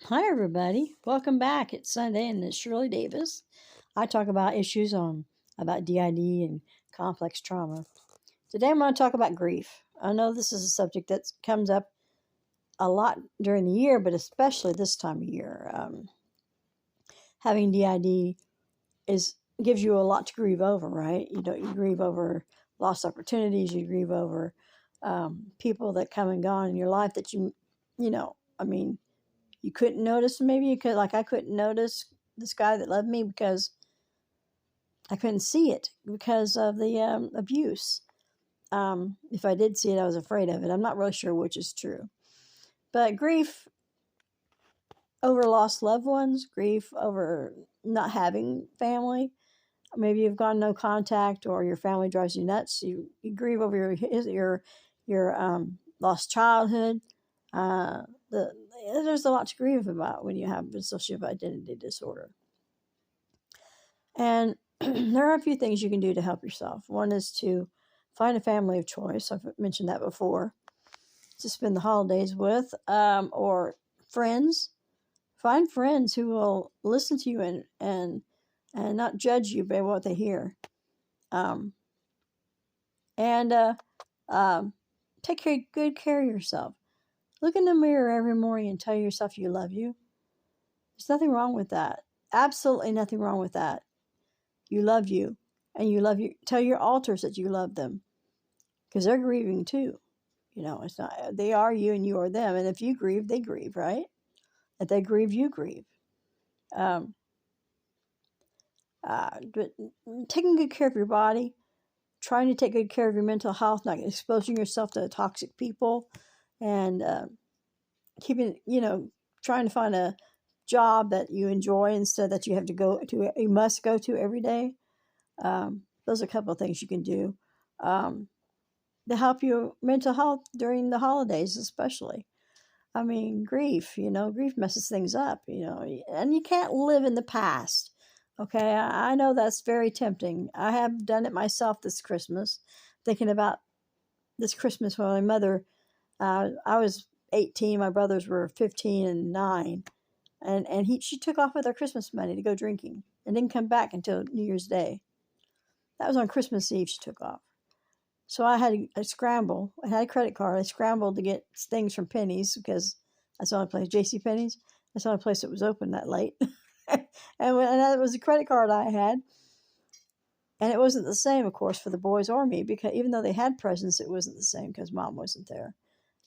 Hi, everybody. Welcome back. It's Sunday, and it's Shirley Davis. I talk about issues on about DID and complex trauma. Today, I'm going to talk about grief. I know this is a subject that comes up a lot during the year, but especially this time of year. Having DID is gives you a lot to grieve over, right? You grieve over lost opportunities. You grieve over people that come and gone in your life that you know. I mean, you couldn't notice. Maybe you could, like I couldn't notice this guy that loved me because I couldn't see it because of the abuse. If I did see it, I was afraid of it. I'm not really sure which is true. But grief over lost loved ones, grief over not having family. Maybe you've gone no contact, or your family drives you nuts. You grieve over your lost childhood. Uh, there's a lot to grieve about when you have dissociative identity disorder. And there are a few things you can do to help yourself. One is to find a family of choice. I've mentioned that before. To spend the holidays with, or friends. Find friends who will listen to you and not judge you by what they hear. Um, and take good care of yourself. Look in the mirror every morning and tell yourself you love you. There's nothing wrong with that. Absolutely nothing wrong with that. You love you, and you love you. Tell your altars that you love them, because they're grieving too. It's not they are you and you are them. And if you grieve, they grieve, right? If they grieve, you grieve. Um, but taking good care of your body, trying to take good care of your mental health, not exposing yourself to toxic people, and keeping, trying to find a job that you enjoy instead that you must go to every day. Those are a couple of things you can do to help your mental health during the holidays, especially. I mean, grief messes things up, and you can't live in the past. Okay, I know that's very tempting. I have done it myself this Christmas, thinking about this Christmas when my mother, I was 18, my brothers were 15 and 9, and she took off with her Christmas money to go drinking and didn't come back until New Year's Day. That was on Christmas Eve she took off. So I had a scramble. I had a credit card. I scrambled to get things from Penny's because that's the only place, J.C. Penney's. That's the only place that was open that late. and that was the credit card I had. And it wasn't the same, of course, for the boys or me, because even though they had presents, it wasn't the same because Mom wasn't there.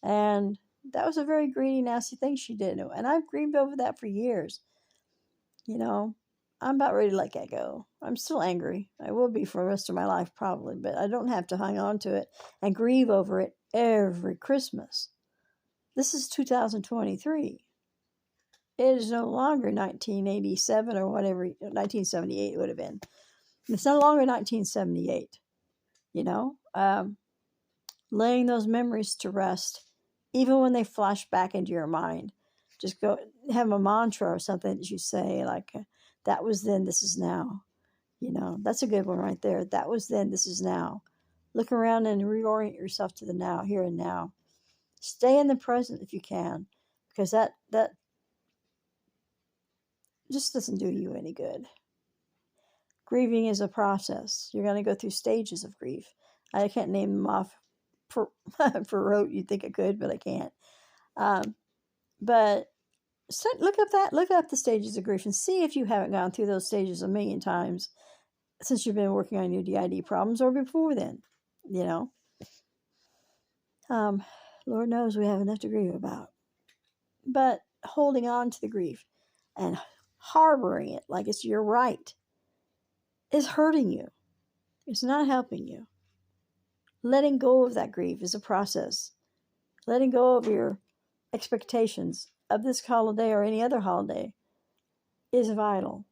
And that was a very greedy, nasty thing she did. And I've grieved over that for years. You know, I'm about ready to let that go. I'm still angry. I will be for the rest of my life, probably, but I don't have to hang on to it and grieve over it every Christmas. This is 2023. It is no longer 1987 or whatever, 1978 it would have been. It's no longer 1978, laying those memories to rest, even when they flash back into your mind. Just go have a mantra or something that you say, like, that was then, this is now. That's a good one right there. That was then, this is now. Look around and reorient yourself to the now, here and now. Stay in the present if you can, because that just doesn't do you any good. Grieving is a process. You're going to go through stages of grief. I can't name them off for rote. You'd think I could, but I can't. But look up the stages of grief and see if you haven't gone through those stages a million times since you've been working on your DID problems, or before then. Lord knows we have enough to grieve about. But holding on to the grief and harboring it like it's your right is hurting you. It's not helping you. Letting go of that grief is a process. Letting go of your expectations of this holiday or any other holiday is vital.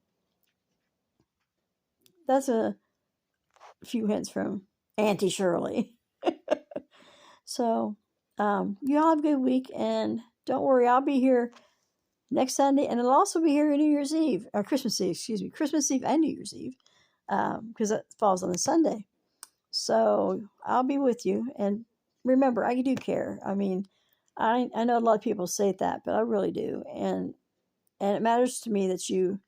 That's a few hints from Auntie Shirley. So, you all have a good week, and don't worry, I'll be here next Sunday, and I'll also be here on New Year's Eve, or Christmas Eve, Christmas Eve and New Year's Eve, because it falls on a Sunday. So I'll be with you, and remember, I do care. I mean, I know a lot of people say that, but I really do, and And it matters to me that you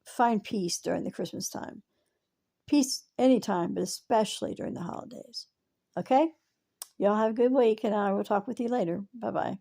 find peace during the Christmas time. Peace anytime, but especially during the holidays. Okay? Y'all have a good week, and I will talk with you later. Bye-bye.